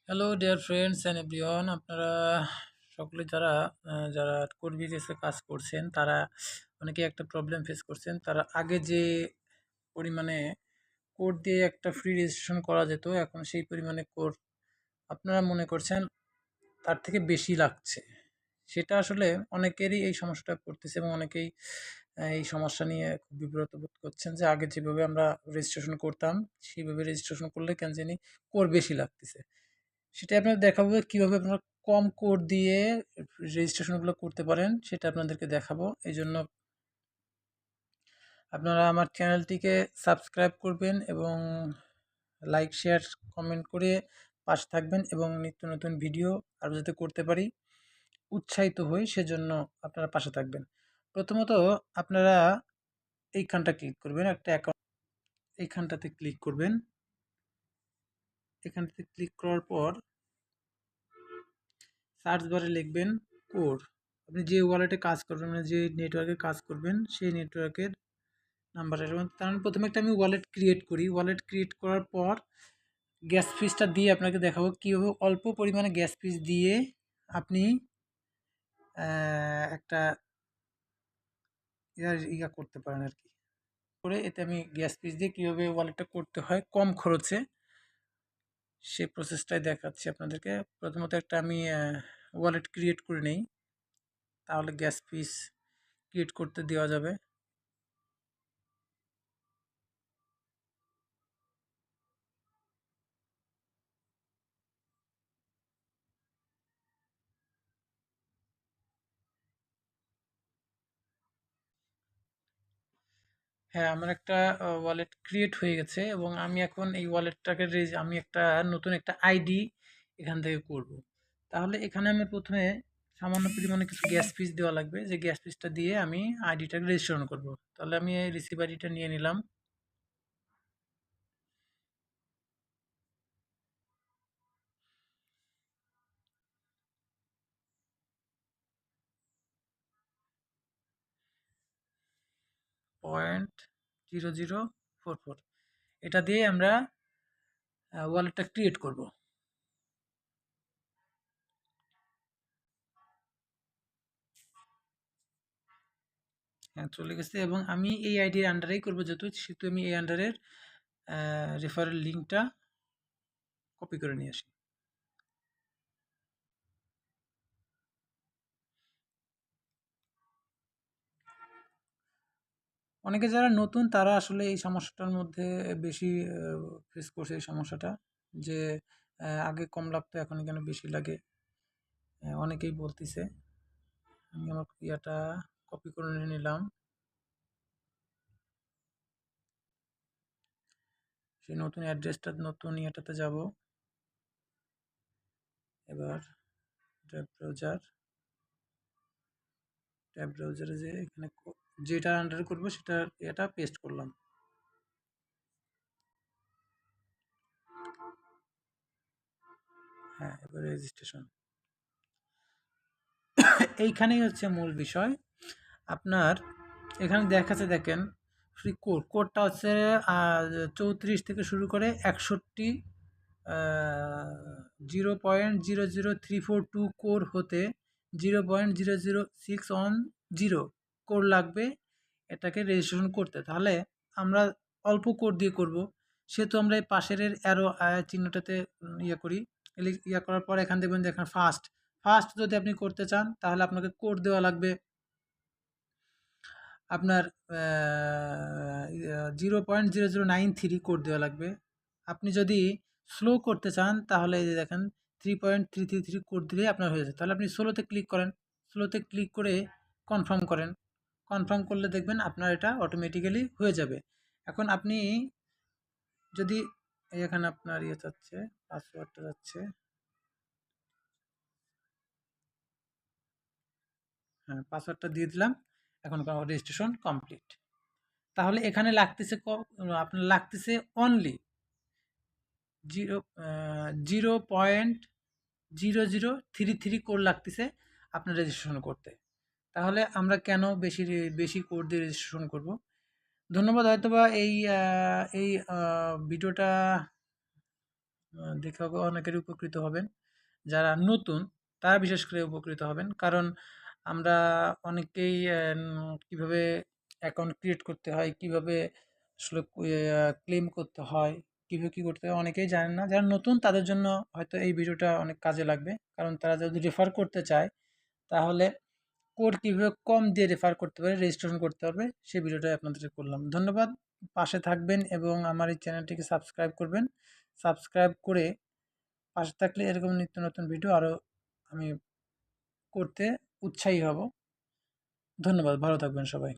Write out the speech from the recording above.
Hello dear friends and everyone, আপনারা সকলে যারা যারা কোড বিজনেসে কাজ করছেন তারা অনেকেই একটা প্রবলেম ফেস করছেন। তারা আগে যে পরিমাণে কোড দিয়ে একটা ফ্রি রেজিস্ট্রেশন করা যেত, এখন সেই পরিমাণে কোড আপনারা মনে করছেন তার থেকে বেশি লাগছে। সেটা আসলে অনেকেরই এই সমস্যাটা পড়তেছে এবং অনেকেই এই সমস্যা নিয়ে খুব বিব্রত বোধ করছেন যে আগে যেভাবে আমরা রেজিস্ট্রেশন করতাম সেইভাবে রেজিস্ট্রেশন করলে কেন জানি কোড বেশি লাগতেছে। সেটাই আপনাদের দেখাবো কিভাবে আপনারা কম কোড দিয়ে রেজিস্ট্রেশনগুলো করতে পারেন, সেটা আপনাদেরকে দেখাবো। এই জন্য আপনারা আমার চ্যানেলটিকে সাবস্ক্রাইব করবেন এবং লাইক শেয়ার কমেন্ট করে পাশে থাকবেন এবং নিত্য নতুন ভিডিও আরও যাতে করতে পারি উৎসাহিত হই, সেজন্য আপনারা পাশে থাকবেন। প্রথমত আপনারা এইখানটা ক্লিক করবেন, একটা অ্যাকাউন্ট এইখানটাতে ক্লিক করবেন। এখানটাতে ক্লিক করার পর সার্চ বারে লিখবেন কোর। আপনি যে ওয়ালেটে কাজ করবেন, মানে যে নেটওয়ার্কে কাজ করবেন সেই নেটওয়ার্কের নাম্বার আসবে। তার মানে প্রথমে একটা আমি ওয়ালেট ক্রিয়েট করি। ওয়ালেট ক্রিয়েট করার পর গ্যাস ফিসটা দিয়ে আপনাকে দেখাবো কীভাবে অল্প পরিমাণে গ্যাস ফিস দিয়ে আপনি একটা ইয়া করতে পারেন আর কি। করে এতে আমি গ্যাস ফিস দিয়ে কীভাবে ওয়ালেটটা করতে হয় কম খরচে, সেই প্রসেসটাই দেখাচ্ছি আপনাদেরকে। প্রথমত একটা আমি ওয়ালেট ক্রিয়েট করে নেই, তাহলে গ্যাস ফিস ক্রিয়েট করতে দেওয়া যাবে। হ্যাঁ, আমার একটা ওয়ালেট ক্রিয়েট হয়ে গেছে এবং আমি এখন এই ওয়ালেটটাকে আমি একটা নতুন একটা আইডি এখান থেকে করব। তাহলে এখানে আমি প্রথমে সামান্য পরিমাণে কিছু গ্যাস ফিস দেওয়া লাগবে, যে গ্যাস ফিসটা দিয়ে আমি আইডিটাকে রেজিস্ট্রেশন করব। তাহলে আমি এই রিসিভ আইডিটা নিয়ে নিলাম। .0044 এটা দিয়ে আমরা ওয়ালেটটা ক্রিয়েট করব। হ্যাঁ, চলে গেছে এবং আমি এই আইডির আন্ডারেই করবো, সেহেতু আমি এই আন্ডারের রেফারেল লিঙ্কটা কপি করে নিয়ে আসি। অনেকে যারা নতুন তারা আসলে এই সমস্যাটার মধ্যে বেশি ফেস করছে এই সমস্যাটা, যে আগে কম লাগতো এখন কেন বেশি লাগে, অনেকেই বলতেছে। আমি আমার ইয়াটা কপি করে নিয়ে নিলাম, সেই নতুন অ্যাড্রেসটা নতুন ইয়েটাতে যাব। এবার ট্যাব ব্রাউজারে যে এখানে যেটা আন্ডার করবো সেটা এটা পেস্ট করলাম। হ্যাঁ, এবার রেজিস্ট্রেশন এইখানেই হচ্ছে মূল বিষয়। আপনার এখানে দেখাচ্ছে, দেখেন ফ্রি কোডটা হচ্ছে 34 থেকে শুরু করে 61 0.00342 কোর হতে 0.0061 কোর লাগবে এটাকে রেজিস্ট্রেশন করতে। তাহলে আমরা অল্প কোড দিয়ে করব, সেহেতু আমরা এই পাশের অ্যারো চিহ্নটাতে ইয়ে করি। ইয়ে করার পর এখান দেখবেন যে এখানে ফার্স্ট যদি আপনি করতে চান তাহলে আপনাকে কোড দেওয়া লাগবে আপনার 0.0093 কোড দেওয়া লাগবে। আপনি যদি স্লো করতে চান তাহলে এই যে দেখেন 3.333 কোড দিলেই আপনার হয়ে যায়। তাহলে আপনি স্লোতে ক্লিক করেন, স্লোতে ক্লিক করে কনফার্ম করেন। কনফার্ম করলে দেখবেন আপনার এটা অটোমেটিক্যালি হয়ে যাবে। এখন আপনি যদি এখানে আপনার ইয়ে চাচ্ছে, পাসওয়ার্ডটা যাচ্ছে, হ্যাঁ পাসওয়ার্ডটা দিয়ে দিলাম। এখন রেজিস্ট্রেশন কমপ্লিট। তাহলে এখানে লাগতেছে আপনার লাগতেছে অনলি 0.0033 কোড লাগতেছে আপনার রেজিস্ট্রেশন করতে। তাহলে আমরা কেন বেশি বেশি কোড দিয়ে রেজিস্ট্রেশন করব? ধন্যবাদ। হয়তোবা এই ভিডিওটা দেখে অনেকেরই উপকৃত হবেন। যারা নতুন তারা বিশেষ করে উপকৃত হবেন। কারণ আমরা অনেকেই কিভাবে অ্যাকাউন্ট ক্রিয়েট করতে হয়, কিভাবে আসলে ক্লেম করতে হয়, কিভাবে কি করতে হয় অনেকেই জানেন না। যারা নতুন তাদের জন্য হয়তো এই ভিডিওটা অনেক কাজে লাগবে। কারণ তারা যদি রেফার করতে চায় তাহলে কোড কিভাবে কম দিয়ে রেফার করতে পারে, রেজিস্ট্রেশন করতে পারবে সেই ভিডিওটাই আপনাদেরকে করলাম। ধন্যবাদ। পাশে থাকবেন এবং আমার এই চ্যানেলটিকে সাবস্ক্রাইব করবেন। সাবস্ক্রাইব করে পাশে থাকলে এরকম নিত্য নতুন ভিডিও আরও আমি করতে উৎসাহী হব। ধন্যবাদ। ভালো থাকবেন সবাই।